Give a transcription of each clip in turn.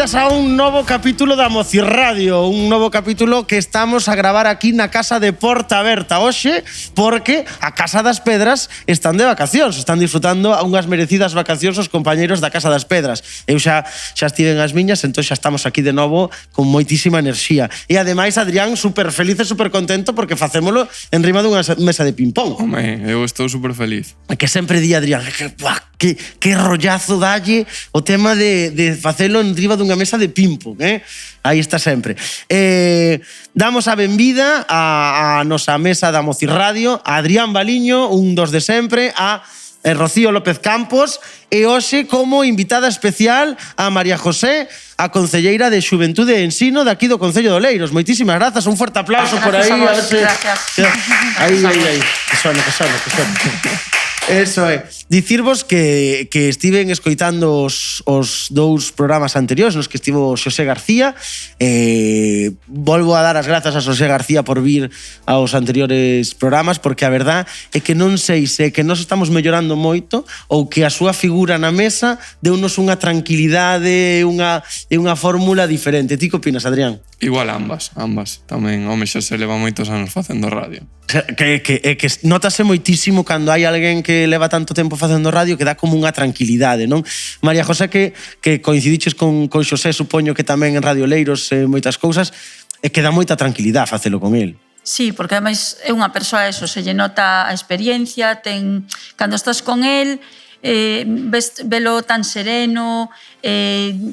benvidas a un novo capítulo da Mocirradio, un novo capítulo que estamos a gravar aquí na Casa de Porta Aberta hoxe, porque a Casa das Pedras están de vacacións, están disfrutando unhas merecidas vacacións os compañeiros da Casa das Pedras. Eu xa estive en as miñas, entón xa estamos aquí de novo con moitísima enerxía. E ademais Adrián super feliz e super contento porque facémolo en riba dunha mesa de ping-pong. Home, eu estou super feliz. Que sempre di Adrián, que rollazo dalle o tema de facelo en riba dunha mesa de ping-pong, Aí está sempre. Damos a benvida a nosa mesa da Mocirradio, a Adrián Baliño, un dos de sempre, a Rocío López Campos e hoxe como invitada especial a María José, a concelleira de Xuventude e Ensino de aquí do Concello de Oleiros. Moitísimas grazas, un fuerte aplauso por aí. Gracias. Aí. Que sona. Eso é. Dicirvos que estiven escoitando os dous programas anteriores nos que estivo Xosé García. Volvo a dar as grazas a Xosé García por vir aos anteriores programas, porque a verdad é que non sei se que nos estamos mellorando moito ou que a súa figura na mesa deunos unha tranquilidade e unha fórmula diferente. Ti que opinas, Adrián? Igual ambas. Tamén, home, xa se leva moitos anos facendo radio. Que notase moitísimo cando hai alguén que leva tanto tempo facendo radio que dá como unha tranquilidade, non? María José, que coincidiches con Xosé, supoño que tamén en Radio Oleiros moitas cousas, e que dá moita tranquilidade facelo con el. Sí, porque ademais é unha persoa eso, se lle nota a experiencia, cando estás con el, velo tan sereno,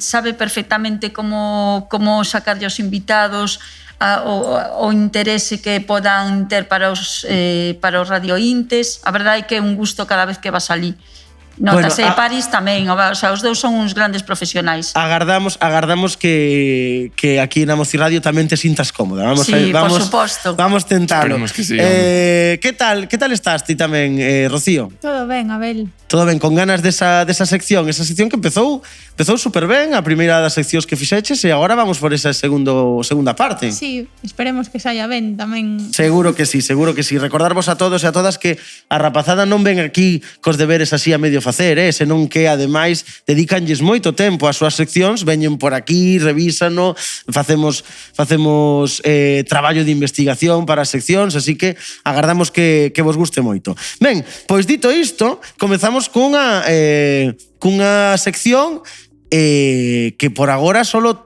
sabe perfectamente como sacarlle aos invitados o interese que podan ter para os radiointes. A verdade é que é un gusto cada vez que vas ali. Notase, bueno, París tamén, o sea, os dous son uns grandes profesionais. Agardamos que aquí na Mocirradio tamén te sintas cómoda. Vamos, por suposto. Vamos tentarlo. Que sí, que tal estás ti tamén, Rocío? Todo ben, Abel. Todo ben, con ganas desa sección que empezou super ben, a primeira das seccións que fixeches, e agora vamos por esa segunda parte. Sí, esperemos que saia ben tamén. Seguro que sí. Recordarvos a todos e a todas que a rapazada non ven aquí cos deberes así a medio facer, senón que ademais dedicanlles moito tempo ás súas seccións, veñen por aquí, revísano, facemos traballo de investigación para as seccións, así que agardamos que vos guste moito. Ben, pois dito isto, comezamos cunha sección que por agora solo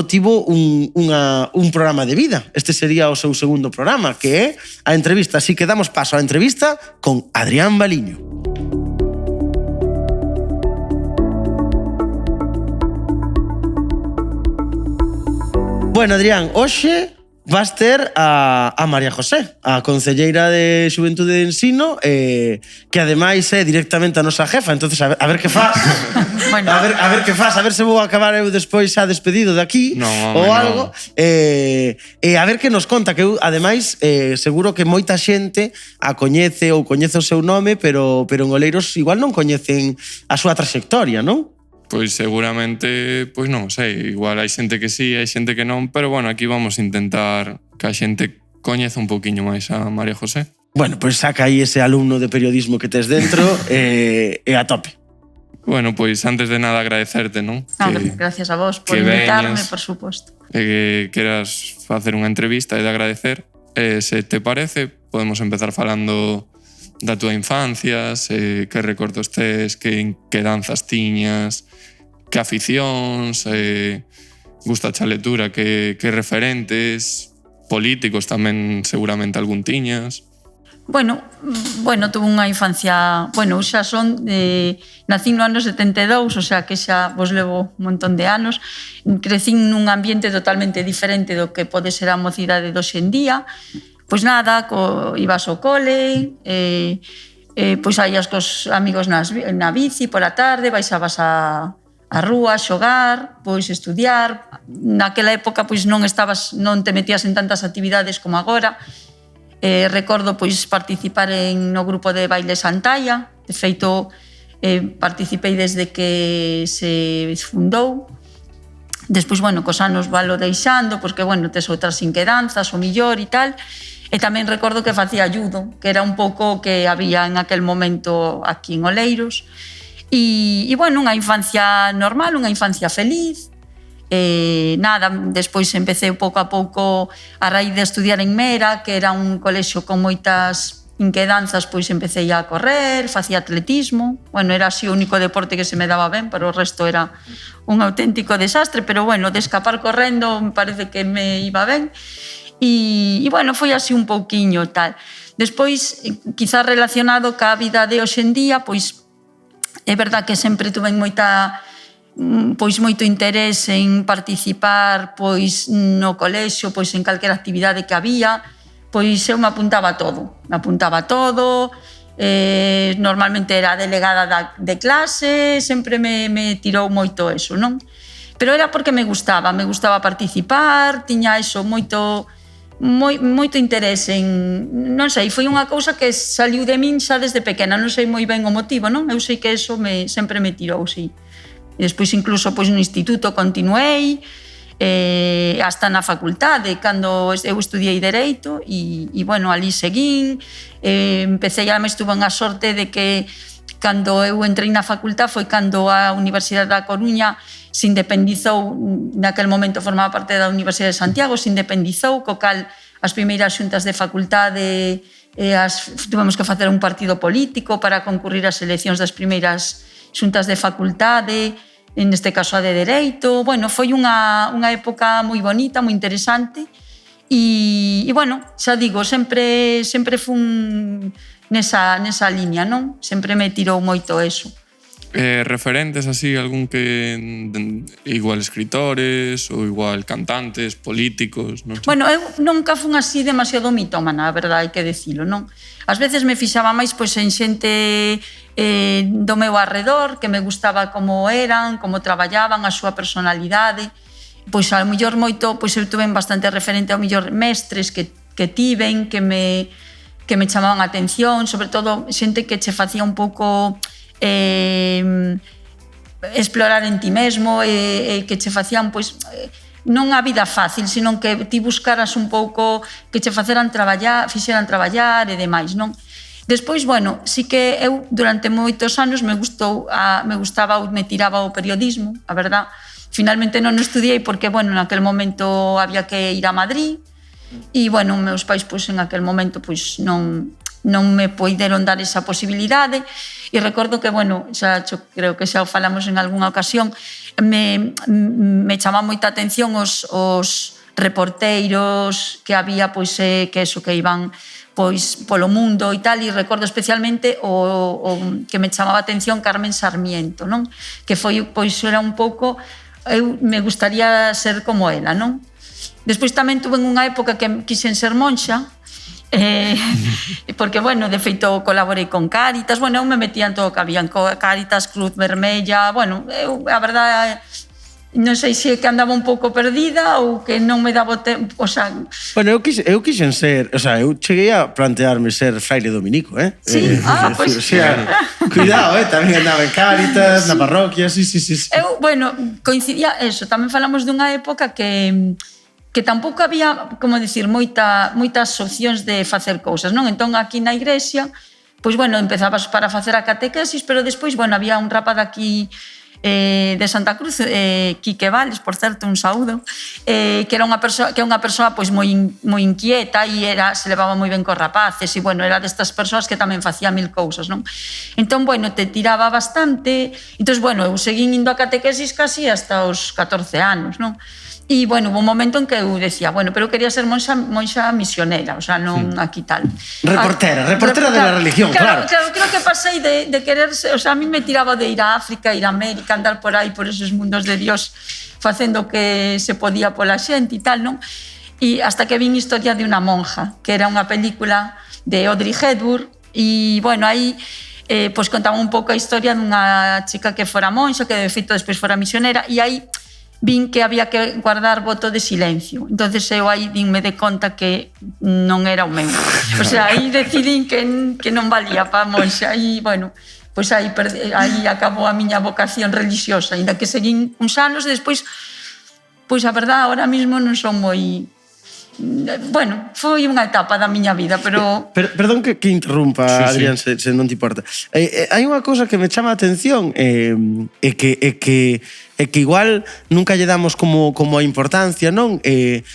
tivo un programa de vida. Este sería o seu segundo programa, que é a entrevista. Así que damos paso á entrevista con Adrián Baliño. Bueno, Adrián, hoxe vas ter a María José, a concelleira de Xuventude e Ensino, que ademais é directamente a nosa jefa, entonces a ver que faz. Bueno. A ver que faz, a ver se vou acabar eu despois xa despedido de aquí ou algo. E a ver que nos conta, que eu ademais seguro que moita xente a coñece ou coñece o seu nome, pero en Oleiros igual non coñecen a súa trayectoria, non? Pois seguramente, pois non sei, igual hai xente que sí, hai xente que non, pero bueno, aquí vamos a intentar que a xente coñeza un poquinho máis a María José. Bueno, pois saca aí ese alumno de periodismo que tes dentro e a tope. Bueno, pois antes de nada agradecerte, non? Gracias a vos por invitarme, por suposto. Que queras facer unha entrevista e de agradecer. Se te parece, podemos empezar falando da túa infancia, que recordos tes, que danzas tiñas, que aficións, gusta a lectura, que referentes, políticos tamén seguramente algún tiñas. Bueno, tuve unha infancia... Bueno, xa son... nací no ano 72, o sea que xa vos levo un montón de anos. Crecín nun ambiente totalmente diferente do que pode ser a mocidade de hoxe en día. Pois nada, ibas ao cole, pois saías cos amigos na bici pola tarde, baixabas a rúa a xogar, pois estudiar. Naquela época pois non te metías en tantas actividades como agora. Recordo pois participar no grupo de baile Santalla. De feito, participei desde que se fundou. Despois, bueno, cos anos valo deixando, pois que, bueno, tes outras inquedanzas, o millor e tal. E tamén recordo que facía judo, que era un pouco que había en aquel momento aquí en Oleiros. E bueno, unha infancia normal, unha infancia feliz. Nada, despois empecé pouco a pouco a raíz de estudiar en Mera, que era un colexio con moitas inquedanzas, pois empecé a correr, facía atletismo. Bueno, era así o único deporte que se me daba ben, pero o resto era un auténtico desastre, pero bueno, de escapar correndo me parece que me iba ben. E bueno, foi así un pouquiño tal. Despois, quizás relacionado ca vida de hoxe en día, pois é verdad que sempre tuve moito interés en participar pois no colexio, pois en calquera actividade que había, pois eu me apuntaba a todo. Normalmente era delegada de clase, sempre me tirou moito eso, non? Pero era porque me gustaba participar, tiña eso, moito interés en, non sei, foi unha cousa que saliu de min xa desde pequena, non sei moi ben o motivo, non? Eu sei que eso sempre me tirou, sí. E despois incluso pois no instituto continuei, hasta na facultade, cando eu estudiei Dereito, e bueno, ali seguín, empecé, ademais tuve unha sorte de que cando eu entrei na facultade foi cando a Universidade da Coruña se independizou, naquel momento formaba parte da Universidade de Santiago, se independizou, co cal as primeiras xuntas de facultade tuvemos que facer un partido político para concurrir ás eleccións das primeiras xuntas de facultade, neste caso a de Dereito. Bueno, foi unha época moi bonita, moi interesante, e bueno, xa digo, sempre fun nesa liña, non? Sempre me tirou moito eso. Referentes así, algún que igual escritores ou igual cantantes, políticos, non sei. Bueno, eu nunca fun así demasiado mitómana, a verdade, hai que dicilo, non? Ás veces me fixaba máis pois en xente do meu arredor, que me gustaba como eran, como traballaban, a súa personalidade. Pois ao mellor moito, pois eu tuve bastante referente ao mellor mestres que tiven, que me chamaban a atención, sobre todo xente que che facía un pouco explorar en ti mesmo, que che facían pois non a vida fácil, sino que ti buscaras un pouco que che fixeran traballar e demais, non? Despois, bueno, sí que eu durante moitos anos me tiraba o periodismo, a verdad. Finalmente non estudiei porque, bueno, naquel momento había que ir a Madrid e, bueno, meus pais, pois, en aquel momento, pois, non me poideron dar esa posibilidade. E recordo que, bueno, creo que xa o falamos en algunha ocasión, me chama moita atención os reporteiros que había, pois, que iban pois polo mundo e tal, e recordo especialmente o que me chamaba a atención Carmen Sarmiento, non? Que foi, pois, era un pouco, eu me gustaría ser como ela, non? Despois tamén tuve unha época que quixen ser monxa, porque, bueno, de feito colaborei con Cáritas, bueno, eu me metía en todo o que habían, Cáritas, Cruz Vermella, bueno, eu, a verdade, non sei se que andaba un pouco perdida ou que non me daba tempo, o sea... Bueno, eu quixen ser, o sea, eu cheguei a plantearme ser fraile dominico, Sí, pois... O sea, cuidado, tamén andaba en Cáritas, na parroquia, sí. Eu, bueno, coincidía eso, tamén falamos dunha época que tampouco había, como dicir, moitas opcións de facer cousas, non? Entón, aquí na igrexa, pois, bueno, empezabas para facer a catequesis, pero despois, bueno, había un rapaz aquí de Santa Cruz, Quique Vales, por certo, un saúdo, que é unha persoa pois moi inquieta e se levaba moi ben cos rapaces e, bueno, era destas persoas que tamén facía mil cousas, non? Entón, bueno, te tiraba bastante. Entón, bueno, eu seguín indo a catequesis casi hasta os 14 anos, non? E, bueno, hubo un momento en que eu decía, bueno, pero eu quería ser monxa misionera, o sea, non aquí tal. Reportera de la religión, claro. Claro, creo que pasei de querer ser, o sea, a mí me tiraba de ir a África, ir a América, andar por aí, por esos mundos de Dios, facendo que se podía pola xente e tal, non? E hasta que vin Historia de unha monja, que era unha película de Audrey Hepburn, e, bueno, aí pois contaba un pouco a historia dunha chica que fora monxa, que de feito despois fora misionera, e aí vin que había que guardar voto de silencio. Entonces eu aí dinme de conta que non era o meu. O sea, aí decidín que non valía para monxa. E, bueno, pois aí acabou a miña vocación religiosa. Ainda que seguín uns anos e despois, pois a verdade, ahora mismo non son moi Bueno, foi unha etapa da miña vida, pero... Perdón que interrumpa, Sí, Adrián, se non te importa. Hai unha cousa que me chama a atención é que igual nunca lle damos como a importancia, non?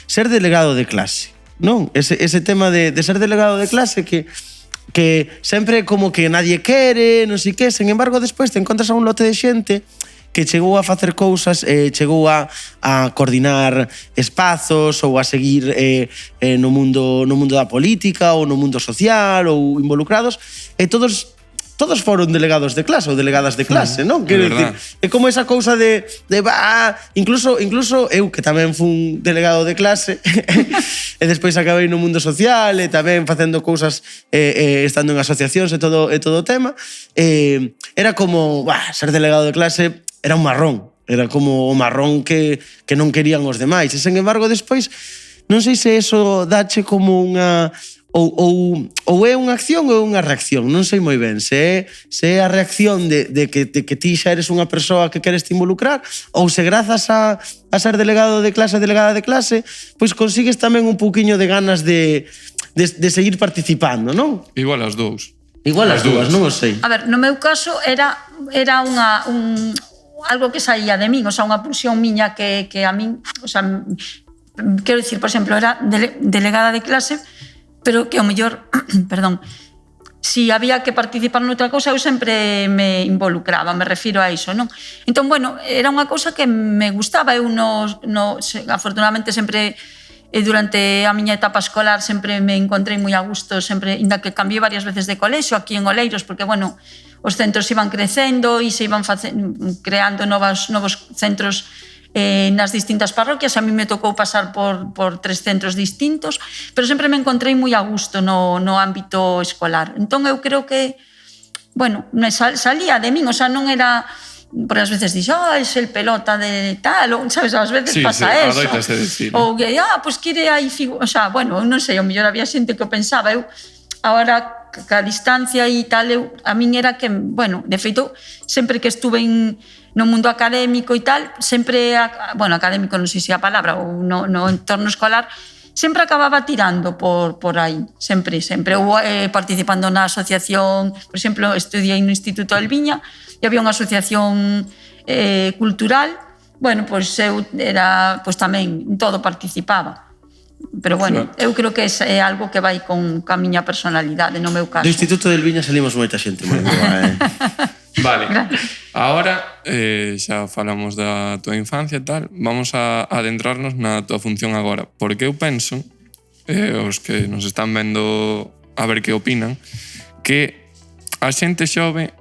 Ser delegado de clase, non? Ese tema de ser delegado de clase que sempre como que nadie quere, non sei que, sen embargo, despois te encontras a un lote de xente que chegou a facer cousas, chegou a coordinar espazos ou a seguir no mundo da política ou no mundo social ou involucrados, e todos foron delegados de clase ou delegadas de clase, non? Quero dicir, é como esa cousa de incluso eu, que tamén fun delegado de clase, e despois acabei no mundo social e tamén facendo cousas estando en asociacións e todo o tema, era como, ser delegado de clase era un marrón, era como o marrón que non querían os demais. E, sen embargo, despois, non sei se eso dache como unha... Ou é unha acción ou é unha reacción, non sei moi ben. Se é a reacción de que ti xa eres unha persoa que queres te involucrar, ou se grazas a ser delegado de clase, delegada de clase, pois consigues tamén un pouquiño de ganas de seguir participando, non? Igual as dous. Igual as dúas, non o sei. A ver, no meu caso era algo que saía de min, o sea, unha pulsión miña que a min, o sea, quero dicir, por exemplo, era delegada de clase, pero que ao mellor, perdón, si había que participar noutra cousa, eu sempre me involucraba, me refiro a iso, non? Entón, bueno, era unha cousa que me gustaba, eu afortunadamente sempre durante a miña etapa escolar sempre me encontrei moi a gusto, sempre, inda que cambiei varias veces de colexio aquí en Oleiros, porque, bueno, os centros iban crecendo e se iban creando novos centros nas distintas parroquias. A mí me tocou pasar por 3 centros distintos, pero sempre me encontrei moi a gusto no ámbito escolar. Entón, eu creo que, bueno, salía de min, o sea, non era... Por as veces dixo, es el pelota de tal, ou, sabes, ás veces pasa eso. Ou que, pues quire aí... O sea, bueno, non sei, o mellor había xente que o pensaba. Eu, agora, ca distancia e tal, a min era que, bueno, de feito, sempre que estuve no mundo académico e tal, sempre, bueno, académico non sei se é a palabra, ou no entorno escolar, sempre acababa tirando por aí, sempre. Ou participando na asociación, por exemplo, estudiei no Instituto del Viña, e había unha asociación cultural, bueno, pois eu era, pois tamén, todo participaba. Pero bueno, eu creo que é algo que vai con a miña personalidade, no meu caso. Do Instituto del Viña salimos moita xente moi boa, Vale, ahora xa falamos da tua infancia e tal, vamos a adentrarnos na tua función agora, porque eu penso, os que nos están vendo a ver que opinan, que a xente xove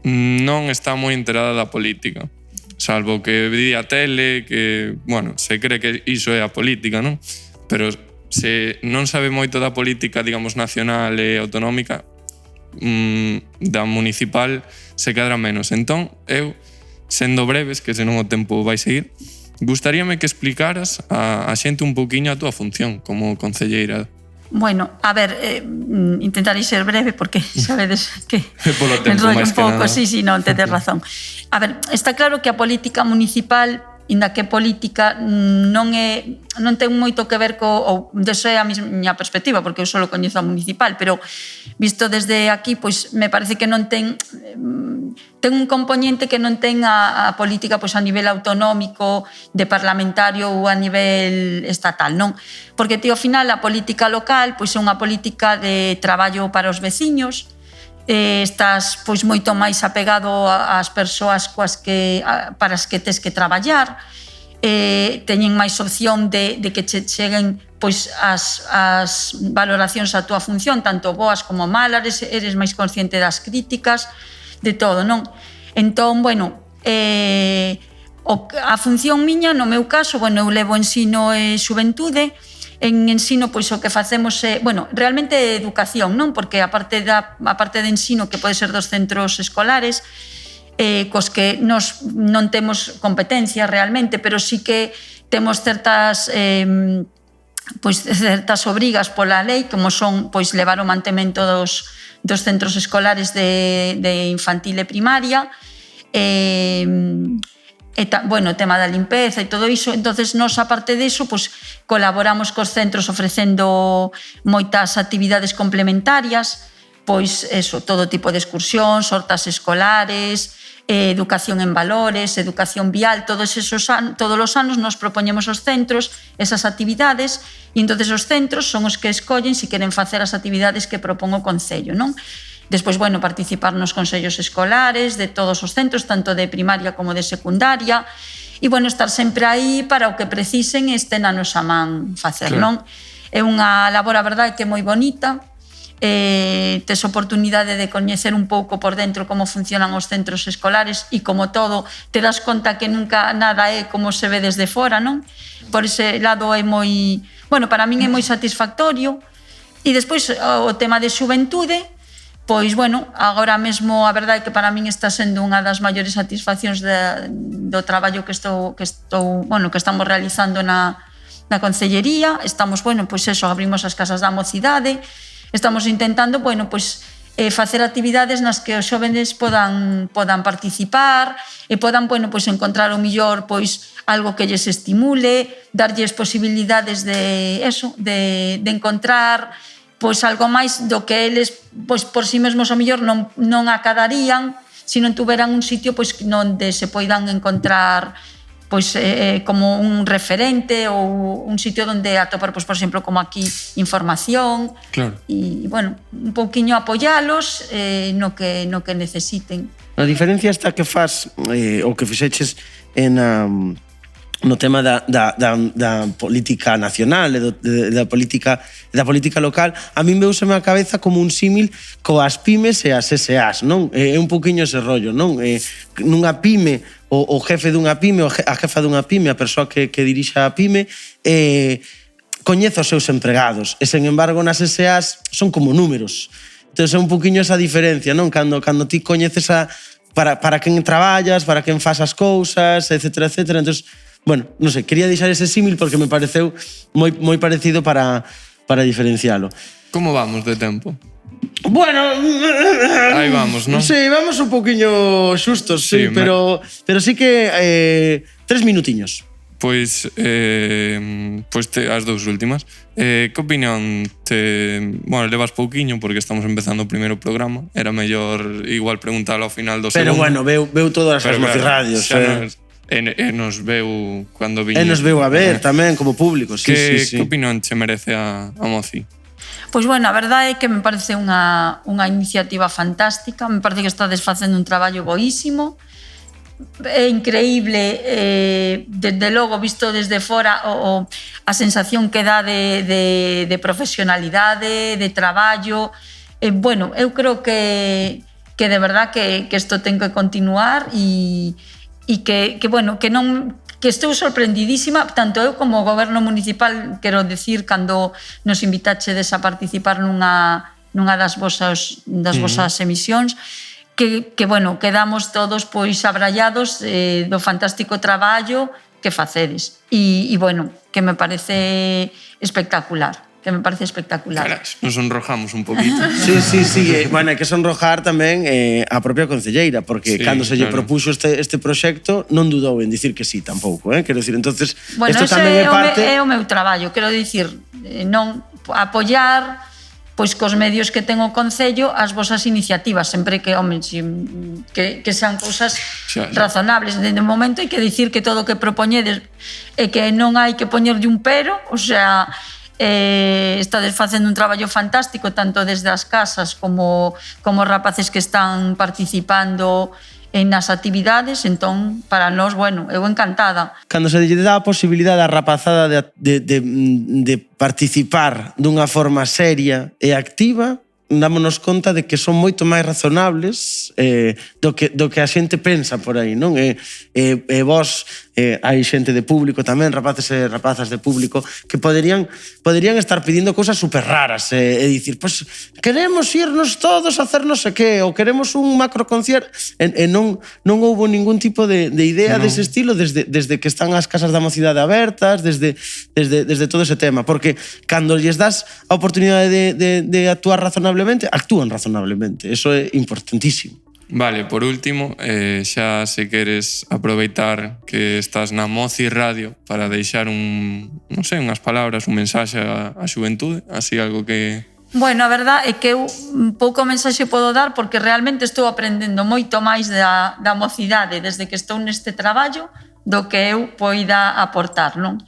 non está moi enterada da política, salvo que vi a tele, que, bueno, se cree que iso é a política, non? Pero se non sabe moito da política, digamos, nacional e autonómica, da municipal se cadra menos. Entón, eu, sendo breves, que senón o tempo vai seguir, gustaríame que explicaras a xente un pouquiño a túa función como concelleira. Bueno, a ver, intentarei ser breve porque sabedes que me enrollo un pouco, sí, non, tedes razón. A ver, está claro que a política municipal, inda que política, non ten moito que ver ou desa é a miña perspectiva, porque eu só coñezo a municipal, pero visto desde aquí, pois me parece que non ten un componente que non ten a política pois a nivel autonómico, de parlamentario ou a nivel estatal, non? Porque, ao final, a política local pois é unha política de traballo para os veciños, estás pois moito máis apegado ás persoas para as que tes que traballar, teñen máis opción de que che cheguen pois as valoracións a túa función, tanto boas como malas, eres máis consciente das críticas, de todo, non? Entón, bueno, a función miña, no meu caso, bueno, eu levo ensino e xuventude. En ensino, pois o que facemos é, bueno, realmente educación, non? Porque a parte de ensino, que pode ser dos centros escolares, cos que nos non temos competencia realmente, pero sí que temos certas obrigas pola lei, como son pois levar o mantemento dos centros escolares de infantil e primaria, bueno, o tema da limpeza e todo iso. Entonces, nós, aparte diso, pues, colaboramos cos centros ofrecendo moitas actividades complementarias, pois, eso, todo tipo de excursións, hortas escolares, educación en valores, educación vial, todos os anos nos propoñemos aos centros esas actividades e entonces os centros son os que escollen se queren facer as actividades que propón o Concello, non? Despois, bueno, participar nos consellos escolares de todos os centros, tanto de primaria como de secundaria, e, bueno, estar sempre aí para o que precisen e este na nosa man facer, non? É unha labor, a verdade, que é moi bonita, tes oportunidade de coñecer un pouco por dentro como funcionan os centros escolares e, como todo, te das conta que nunca nada é como se ve desde fora, non? Por ese lado é moi... Bueno, para min é moi satisfactorio. E despois o tema de xuventude, pois, bueno, agora mesmo a verdade é que para min está sendo unha das maiores satisfaccións do traballo que estamos realizando na Concellería. Estamos, bueno, pois eso, abrimos as casas da mocidade, estamos intentando, bueno, pois facer actividades nas que os xóvenes podan participar e podan, bueno, pois encontrar o millor, pois algo que lles estimule, darlles posibilidades de eso, de encontrar pois algo máis do que eles pois por si mesmos ao mellor non acadarían se non tuveran un sitio pois onde se poidan encontrar pois como un referente ou un sitio onde atopar, pois, por exemplo, como aquí, información. Claro. E, bueno, un pouquiño apoialos no que necesiten. A diferencia está que faz o que fixeches no tema da política nacional e da política local, a min veuseme a cabeza como un símil coas pymes e as SAs, non? É un pouquiño ese rollo, non? Nunha pyme, o jefe dunha pyme, a jefa dunha pyme, a persoa que dirixa a pyme, coñece os seus empregados, e, sen embargo, nas SAs son como números. Entón, é un pouquiño esa diferencia, non? Cando ti coñeces para quen traballas, para quen fas as cousas, etcétera, etcétera. Entón, bueno, non sei, quería deixar ese símil porque me pareceu moi parecido para diferencialo. Como vamos de tempo? Bueno... Aí vamos, non? Sí, vamos un poquinho xustos, sí, pero sí que 3 minutiños. Pois as dous últimas. Que opinión Bueno, levas pouquiño porque estamos empezando o primeiro programa. Era mellor igual preguntarlo ao final do segundo. Pero bueno, veu todas as Mocirradios. E nos veu cando viñe. E nos veu a ver tamén como público, sí. Que opinión che merece a Moci? Pois, bueno, a verdade é que me parece unha iniciativa fantástica, me parece que estades facendo un traballo boísimo, é increíble, desde logo, visto desde fora, a sensación que dá de profesionalidade, de traballo. Bueno, eu creo que de verdad que isto ten que continuar e que estou sorprendidísima, tanto eu como o goberno municipal, quero dicir, cando nos invitachedes a participar nunha das vosas emisións, que quedamos todos pois abrallados do fantástico traballo que facedes. E, bueno, que me parece espectacular. Caras, nos sonrojamos un poquito. Sí. Bueno, hai que sonrojar tamén a propia concelleira, porque cando se lle propuxo este proxecto non dudou en dicir que sí tampouco, quero dicir, entonces bueno, isto tamén é parte... é o meu traballo, quero dicir, non apoiar pois cos medios que ten o Concello as vosas iniciativas, sempre que, home, que sean cousas razonables. Dende o momento hai que dicir que todo o que propoñedes é que non hai que poñerlle un pero, o sea, estades facendo un traballo fantástico tanto desde as casas como rapaces que están participando nas actividades, entón, para nós, bueno, eu encantada. Cando se lle dá a posibilidade á rapazada de participar dunha forma seria e activa, dámonos conta de que son moito máis razonables do que a xente pensa por aí, non? E vos, hai xente de público tamén, rapaces e rapazas de público, que poderían estar pedindo cousas super raras e dicir, pois, queremos irnos todos a hacer non sei que, ou queremos un macroconcierto, e non houbo ningún tipo de idea dese estilo desde que están as casas da mocidade abertas, desde todo ese tema, porque cando lles das a oportunidade de actuar razonablemente, actúan razonablemente. Eso é importantísimo. Vale, por último, xa se queres aproveitar que estás na Moci Radio para deixar non sei, unhas palabras, un mensaxe á xuventude, así algo que... Bueno, a verdad é que eu un pouco mensaxe podo dar porque realmente estou aprendendo moito máis da mocidade desde que estou neste traballo do que eu poida aportar, non?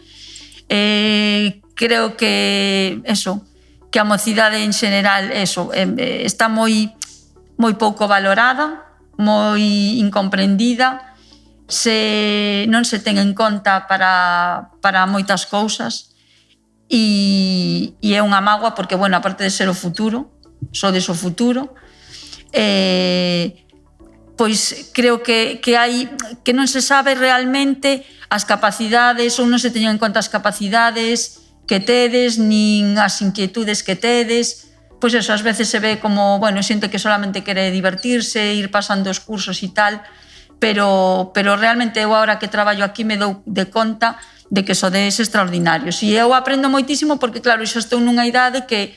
Creo que que a mocidade en general está moi pouco valorada, moi incomprendida, non se ten en conta para moitas cousas e é unha mágoa porque, bueno, aparte de ser o futuro, sodes o futuro, pois creo que non se sabe realmente as capacidades ou non se teñen en conta as capacidades que tedes, nin as inquietudes que tedes. Pois eso, ás veces se ve como, bueno, xente que solamente quere divertirse, ir pasando os cursos e tal, pero realmente eu agora que traballo aquí me dou de conta de que sodes extraordinarios. E eu aprendo moitísimo porque, claro, xa estou nunha idade que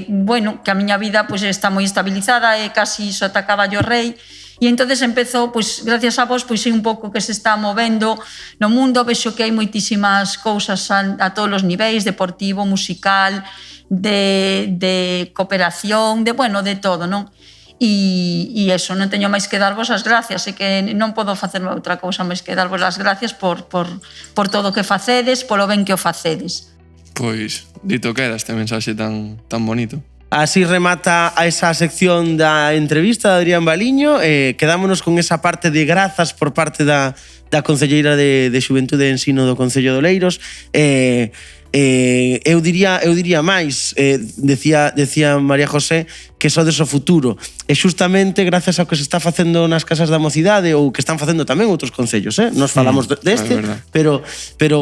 bueno, que a miña vida pois está moi estabilizada e casi só ta caballo rei. E entonces empezo, pois, gracias a vos, pois sei un pouco que se está movendo no mundo, vexo que hai moitísimas cousas a todos os niveis, deportivo, musical, de cooperación, de todo, non? E eso, non teño máis que darvos as gracias, e que non podo facerme outra cousa máis que darvos as gracias por todo o que facedes, polo ben que o facedes. Pois, dito queda este mensaxe tan bonito. Así remata a esa sección da entrevista de Adrián Baliño. Quedámonos con esa parte de grazas por parte da Concelleira de Xuventude e Ensino do Concello de Oleiros. Eu diría máis, decía María José, que sodes o futuro. E xustamente gracias ao que se está facendo nas casas da mocidade ou que están facendo tamén outros concellos, nos falamos deste, pero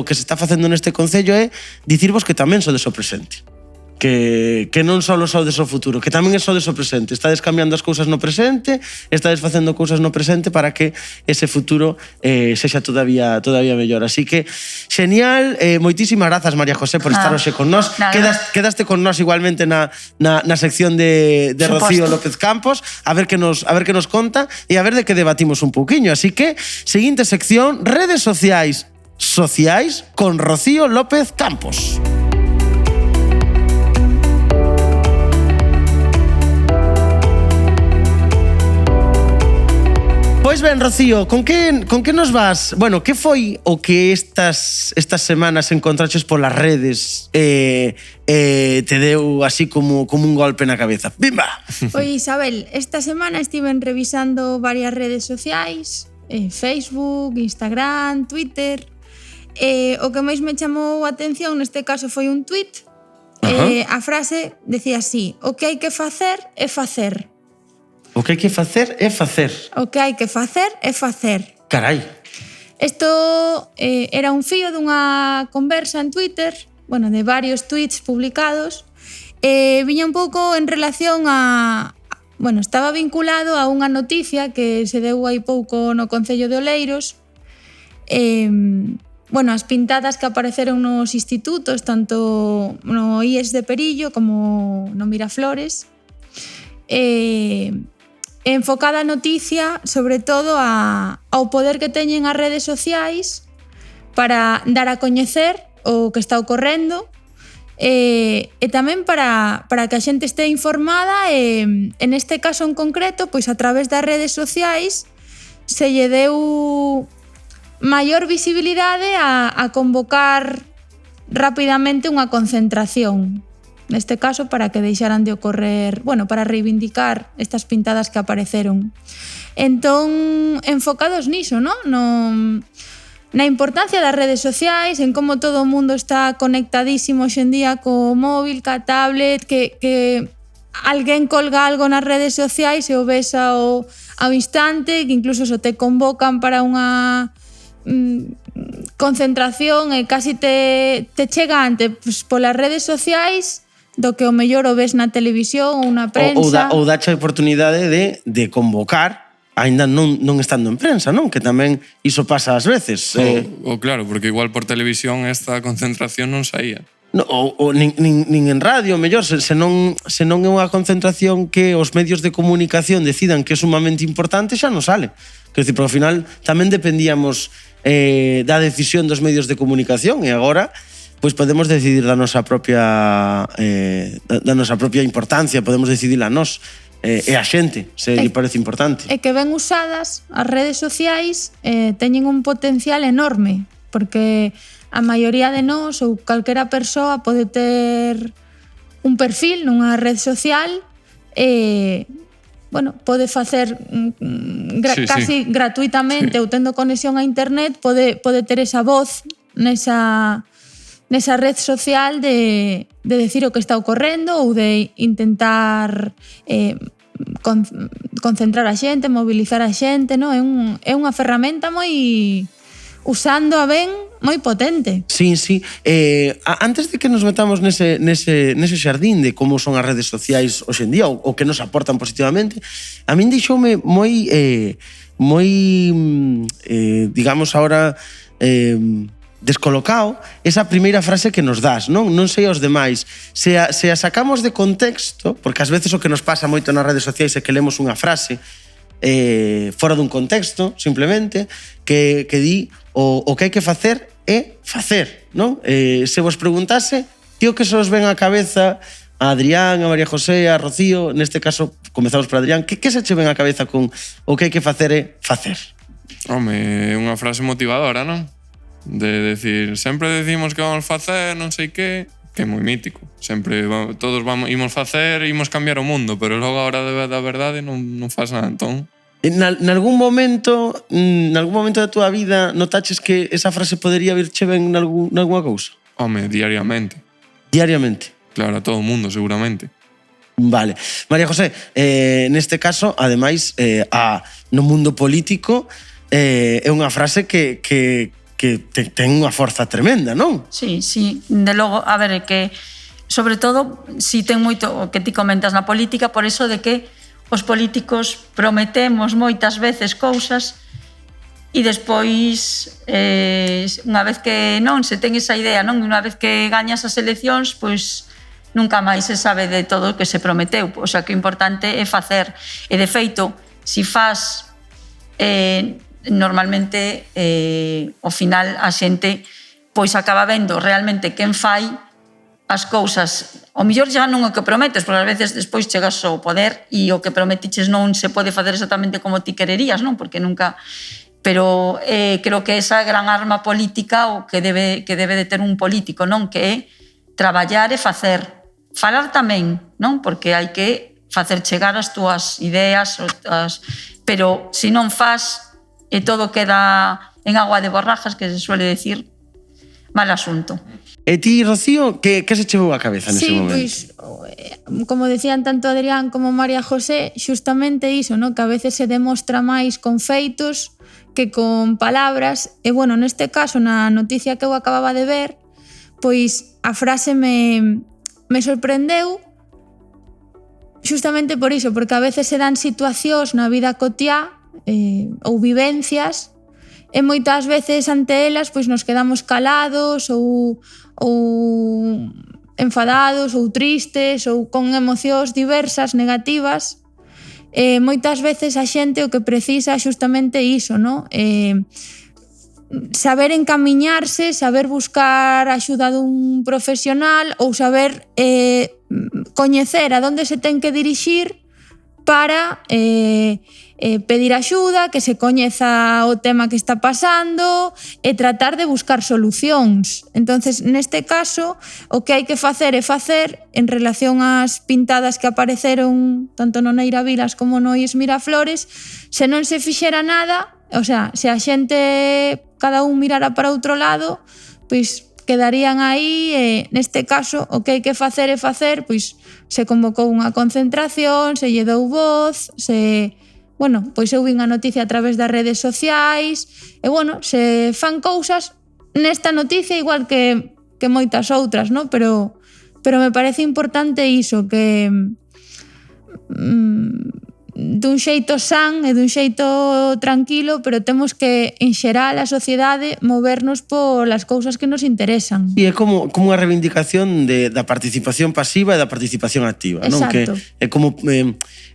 o que se está facendo neste concello é dicirvos que tamén sodes o presente. Que non só sodes o futuro, que tamén sodes o presente. Estades cambiando as cousas no presente, estades facendo cousas no presente para que ese futuro sexa todavía mellor. Así que, genial, moitísimas grazas, María José, por estar hoxe con nós. Quedaste con nós igualmente na sección de Rocío López Campos, a ver que nos conta e a ver de que debatimos un pouquiño. Así que, seguinte sección, redes sociais con Rocío López Campos. Pois ben, Rocío, con que nos vas? Bueno, que foi o que estas semanas encontraches polas redes te deu así como un golpe na cabeza? Bimba! Pois, Isabel, esta semana estiven revisando varias redes sociais, Facebook, Instagram, Twitter. O que máis me chamou a atención neste caso foi un tuit. A frase decía así: o que hai que facer é facer. O que hai que facer é facer. O que hai que facer é facer. Carai. Isto era un fío dunha conversa en Twitter, bueno, de varios tweets publicados, viña un pouco en relación a... Bueno, estaba vinculado a unha noticia que se deu hai pouco no Concello de Oleiros. Bueno, as pintadas que apareceron nos institutos, tanto no IES de Perillo como no Miraflores, enfocada a noticia sobre todo ao poder que teñen as redes sociais para dar a coñecer o que está ocorrendo e tamén para que a xente este informada e neste caso en concreto, pois a través das redes sociais se lle deu maior visibilidade a convocar rapidamente unha concentración. Neste caso, para que deixaran de ocorrer, bueno, para reivindicar estas pintadas que apareceron. Entón, enfocados niso, ¿no? Na importancia das redes sociais, en como todo o mundo está conectadísimo hoxe en día co móvil, ca tablet, que alguén colga algo nas redes sociais e o ves ao instante, que incluso so te convocan para unha concentración e casi te chega antes polas redes sociais do que o mellor o ves na televisión ou na prensa. Ou dache a oportunidade de convocar aínda non estando en prensa, non? Que tamén iso pasa ás veces. Claro, porque igual por televisión esta concentración non saía. No, ou nin en radio, mellor, se non é unha concentración que os medios de comunicación decidan que é sumamente importante, xa non sale. Quer dizer, porque ao final tamén dependíamos da decisión dos medios de comunicación e agora pois podemos decidir da nosa propia importancia, podemos decidila nós e a xente, se lle parece importante. E que ben usadas, as redes sociais teñen un potencial enorme, porque a maioría de nós ou calquera persoa pode ter un perfil nunha red social e, bueno, pode facer casi gratuitamente ou tendo conexión a internet, pode ter esa voz nesa red social de decir o que está ocorrendo ou de intentar concentrar a xente, mobilizar a xente, no? É unha ferramenta moi, usándoa ben, moi potente. Sí. Antes de que nos metamos nese xardín de como son as redes sociais hoxe en día ou que nos aportan positivamente, a min deixoume moi digamos ahora descolocado esa primeira frase que nos das, non sei aos demais. Se a sacamos de contexto, porque ás veces o que nos pasa moito nas redes sociais é que lemos unha frase fora dun contexto, simplemente, que di o que hai que facer é facer, non? Se vos preguntase, tío, que se os ven á cabeza a Adrián, a María José, a Rocío, neste caso, comezamos por Adrián, que se che ven á cabeza con o que hai que facer é facer? Home, é unha frase motivadora, non? De decir, sempre decimos que vamos facer, non sei que é moi mítico. Sempre todos imos facer, imos cambiar o mundo, pero logo a hora da verdade non faz nada, entón. Nalgún momento da túa vida notaches que esa frase podería virche ben nalgúna cousa? Home, diariamente. Diariamente? Claro, a todo o mundo, seguramente. Vale. María José, neste caso, ademais, no mundo político, é unha frase que ten unha forza tremenda, non? Sí. De logo, a ver, que sobre todo, si ten moito o que ti comentas na política, por eso de que os políticos prometemos moitas veces cousas e despois, unha vez que non se ten esa idea, non, unha vez que gañas as eleccións, pois nunca máis se sabe de todo o que se prometeu. O sea, que o importante é facer. E de feito, si faz normalmente ao final a xente pois acaba vendo realmente quen fai as cousas. O mellor xa non o que prometes, porque ás veces despois chegas ao poder e o que prometiches non se pode facer exactamente como ti quererías, non? Porque nunca... Pero creo que esa gran arma política o que debe de ter un político, non? Que é traballar e facer. Falar tamén, non? Porque hai que facer chegar as túas ideas, pero se non faz e todo queda en agua de borrajas, que se suele decir, mal asunto. E ti, Rocío, que se chevou a cabeza nese momento? Sí, pois, como decían tanto Adrián como María José, xustamente iso, no? Que a veces se demostra máis con feitos que con palabras. E, bueno, neste caso, na noticia que eu acababa de ver, pois a frase me sorprendeu xustamente por iso, porque a veces se dan situacións na vida cotiá ou vivencias e moitas veces ante elas pois nos quedamos calados ou enfadados ou tristes ou con emocións diversas, negativas. Moitas veces a xente o que precisa é xustamente iso, no? Saber encamiñarse, saber buscar a axuda dun profesional ou saber coñecer a onde se ten que dirixir para pedir axuda, que se coñeza o tema que está pasando e tratar de buscar solucións. Entonces, neste caso, o que hai que facer é facer en relación ás pintadas que apareceron tanto no Neira Vilas como no Is Miraflores. Se non se fixera nada, o sea, se a xente cada un mirara para outro lado, pois quedarían aí e neste caso o que hai que facer é facer, pois se convocou unha concentración, se lle dou voz, bueno, pois eu vin a noticia a través das redes sociais e, bueno, se fan cousas nesta noticia igual que moitas outras, no? Pero me parece importante iso, que dun xeito san e dun xeito tranquilo, pero temos que, en xeral, a sociedade movernos polas cousas que nos interesan. E é como unha reivindicación da participación pasiva e da participación activa, non? Que Exacto. é como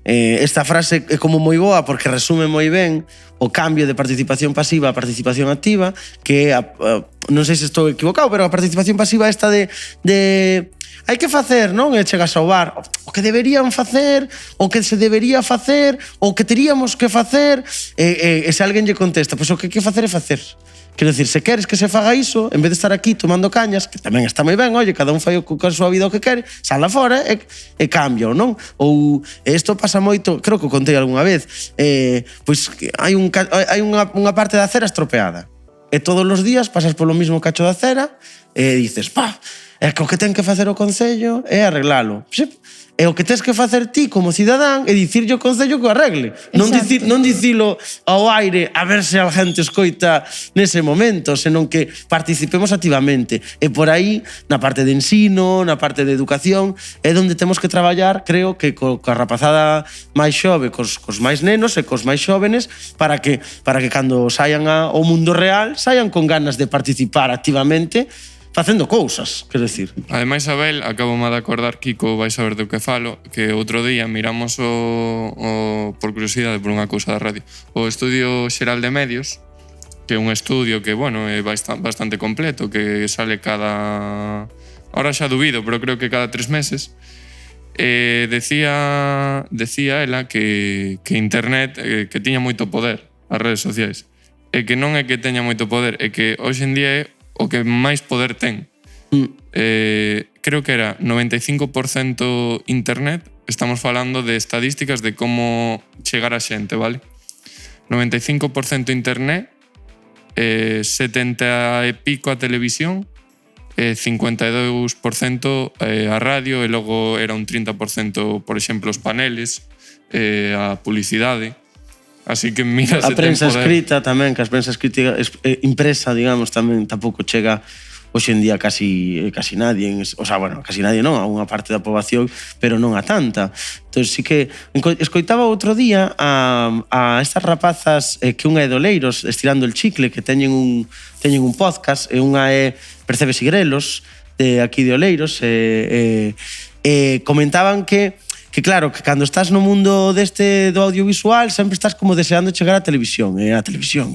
esta frase é como moi boa porque resume moi ben o cambio de participación pasiva a participación activa, que non sei se estou equivocado, pero a participación pasiva esta de hai que facer, non? E chegas ao bar, o que deberían facer, o que se debería facer, o que teríamos que facer, e se alguén lle contesta, pois o que hai que facer é facer. Quero dicir, se queres que se faga iso, en vez de estar aquí tomando cañas, que tamén está moi ben, oye, cada un fai con a súa vida o que quere, sala fora e cambia, non? Ou isto pasa moito, creo que o contei algunha vez, pois hai unha parte da acera estropeada. E todos os días pasas polo mismo cacho de acera e dices, pá, é que o que ten que facer o Concello é arreglalo. E o que tens que facer ti como cidadán é dicirlle ao Concello que o arregle. Non dicilo ao aire a ver se a gente escoita nese momento, senón que participemos activamente. E por aí, na parte de ensino, na parte de educación, é onde temos que traballar, creo que coa rapazada máis xove, cos máis nenos e cos máis xóvenes, para que cando saian ao mundo real, saian con ganas de participar activamente facendo cousas, quero decir. Ademais, Abel, acabome de acordar, Kiko, vais saber do que falo, que outro día miramos por curiosidade, por unha cousa da radio, o Estudio Xeral de Medios, que é un estudio que, bueno, é bastante completo, que sale cada... Ahora xa dubido, pero creo que cada 3 meses. Decía ela que Internet que tiña moito poder, as redes sociais. E que non é que teña moito poder, é que hoxe en día é o que máis poder ten. Creo que era 95% Internet. Estamos falando de estadísticas de como chegar a xente, vale? 95% Internet, 70 e pico a televisión, 52% a radio, e logo era un 30%, por exemplo, os paneles, a publicidade. Así que mira, a prensa escrita tamén, que a prensa escrita impresa, digamos, tamén tampouco chega hoxe en día casi nadie, o sea, bueno, casi nadie non, a unha parte da poboación, pero non a tanta. Entón, sí que escoitaba outro día a estas rapazas que unha é de Oleiros, Estirando el Chicle, que teñen un podcast, e unha é Percebes e Grelos, de aquí de Oleiros, comentaban que claro, que cando estás no mundo do audiovisual sempre estás como deseando chegar á televisión, a televisión.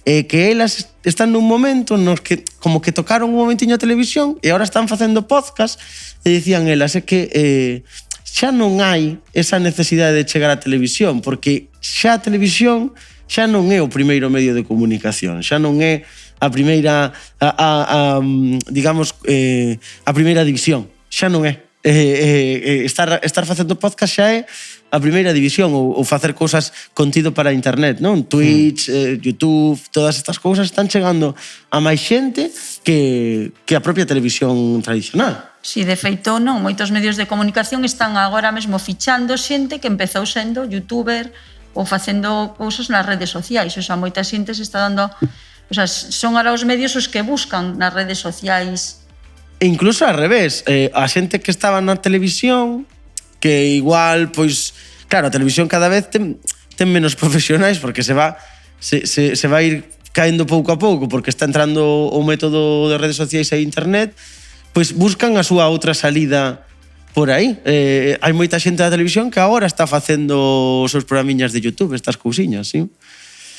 Que elas están nun momento nos que como que tocaron un momentiño a televisión e ahora están facendo podcast e dicían elas que xa non hai esa necesidade de chegar á televisión, porque xa a televisión xa non é o primeiro medio de comunicación, xa non é a primeira digamos, a primeira división, xa non é. Estar facendo podcast xa é a primeira división, ou facer cousas contido para internet, non? Twitch, YouTube, todas estas cousas están chegando a máis xente que a propia televisión tradicional. Si, de feito, non, moitos medios de comunicación están agora mesmo fichando xente que empezou sendo youtuber ou facendo cousas nas redes sociais, o sea, moita xente se está dando, o sea, son ahora os medios os que buscan nas redes sociais. E incluso ao revés, a xente que estaba na televisión, que igual, pois, claro, a televisión cada vez ten menos profesionais porque se va ir caendo pouco a pouco porque está entrando o método de redes sociais e internet, pois buscan a súa outra salida por aí. Hai moita xente da televisión que agora está facendo os seus programiñas de YouTube, estas cousiñas, sí?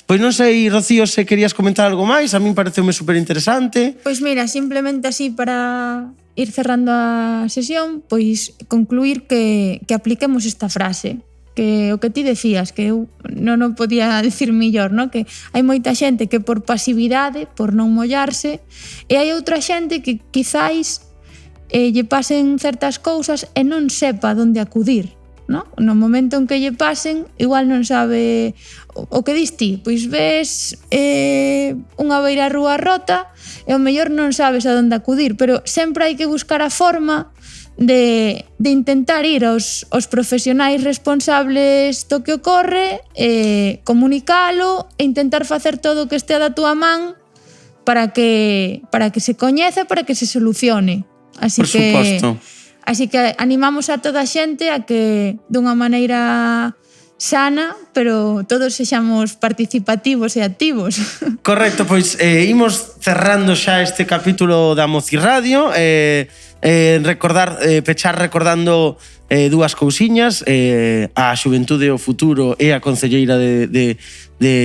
Pois non sei, Rocío, se querías comentar algo máis, a min pareceume superinteresante. Pois mira, simplemente así para ir cerrando a sesión, pois concluir que apliquemos esta frase, que o que ti decías, que eu non o podía decir millor, no? Que hai moita xente que por pasividade, por non mollarse, e hai outra xente que quizáis lle pasen certas cousas e non sepa onde acudir. No? No momento en que lle pasen, igual non sabe o que dis ti, pois ves unha beira rúa rota e ao mellor non sabes a onde acudir, pero sempre hai que buscar a forma de intentar ir aos profesionais responsables do que ocorre, comunicalo e intentar facer todo o que estea da túa man para que se coñeza, para que se solucione. Así Por suposto. Así que animamos a toda a xente a que dunha maneira sana, pero todos sexamos participativos e activos. Correcto, pois imos cerrando xa este capítulo da Mocirradio. Pechar recordando dúas cousiñas, a Xuventude o Futuro e a concelleira de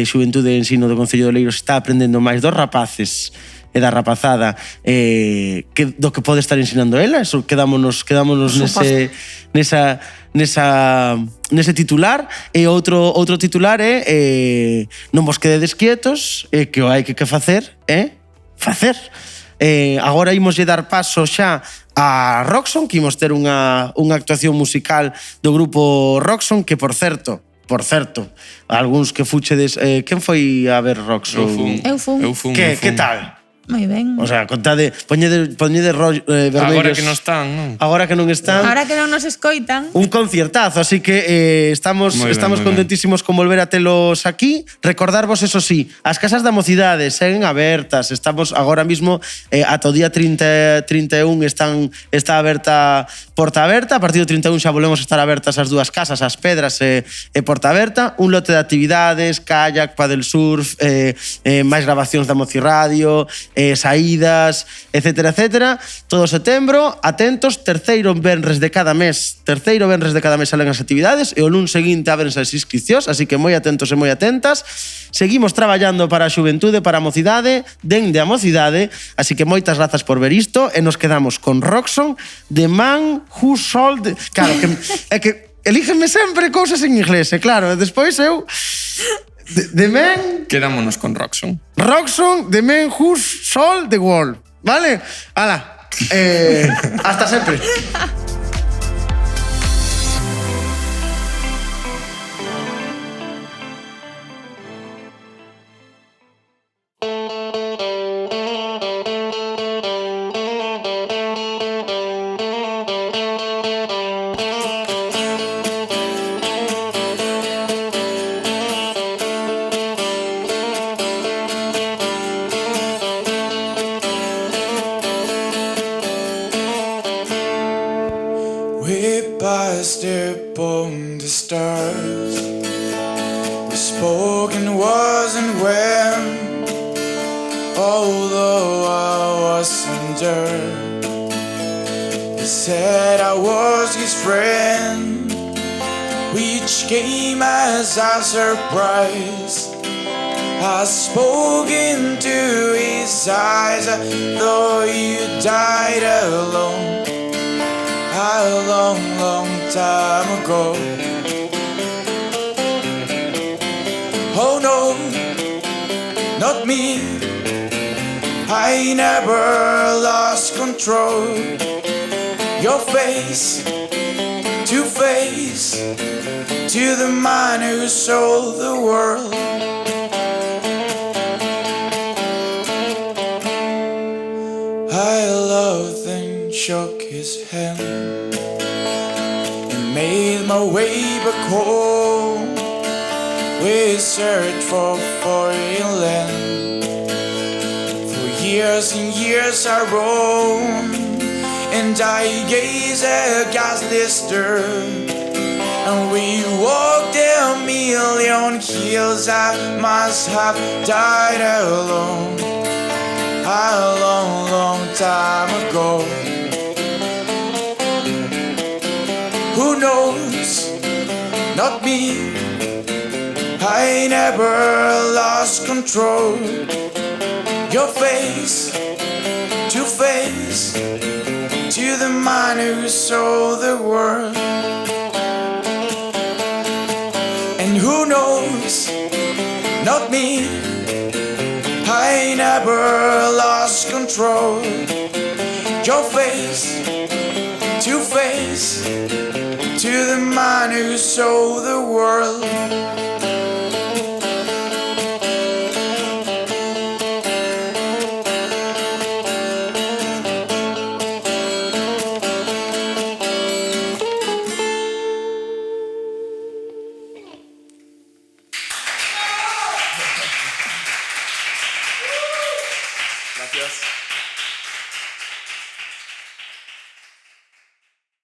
Xuventude e Ensino do Concello de Oleiros está aprendendo máis dos rapaces e da rapazada do que pode estar ensinando ela. Eso quedámonos nese titular. E outro titular é non vos quededes quietos, que o hai que facer facer. Agora imoslle dar paso xa a Roxon, que imos ter unha actuación musical do grupo Roxon, que por certo, algúns que fuchedes, quen foi a ver Roxon? Eu fun. Que tal? Moi ben. O sea, contade, poñede vermellos. Agora que non están, non? Agora que non están. Ahora que non nos escoitan. Un conciertazo, así que estamos contentísimos con volver a telos aquí. Recordarvos, eso sí, as casas da mocidade seguen abertas. Estamos agora mismo ata o día 31 está aberta porta aberta. A partir do 31 xa volvemos a estar abertas as dúas casas, as Pedras e porta aberta. Un lote de actividades, kayak, paddle surf, máis grabacións da Mocirradio, saídas, etcétera, etcétera. Todo setembro, atentos, terceiro venres de cada mes salen as actividades e o luns seguinte ábrense as inscripcións, así que moi atentos e moi atentas. Seguimos traballando para a xuventude, para a mocidade, dende a mocidade, así que moitas grazas por ver isto e nos quedamos con Roxon, The Man Who Sold... Claro, é que elígenme sempre cousas en inglés, e claro, despois eu... The Man... Quedámonos con Roxon. Roxon, The Man Who Sold the World. Vale? Hala. Hasta sempre. We passed upon the stars. The spoken wasn't when, although I wasn't there. He said I was his friend, which came as a surprise. I spoke into his eyes, though you died alone a long, long time ago. Oh no, not me, I never lost control. Your face to face to the man who sold the world. I loved and shook his hand and made my way back home. We searched for foreign land. For years and years I roamed, and I gazed at ghastly stir. And we walked a million hills. I must have died alone a long, long time ago. Who knows? Not me, I never lost control. Your face to face to the man who sold the world. And who knows? Not me, I never lost control. Your face to face to the man who sold the world. Gracias.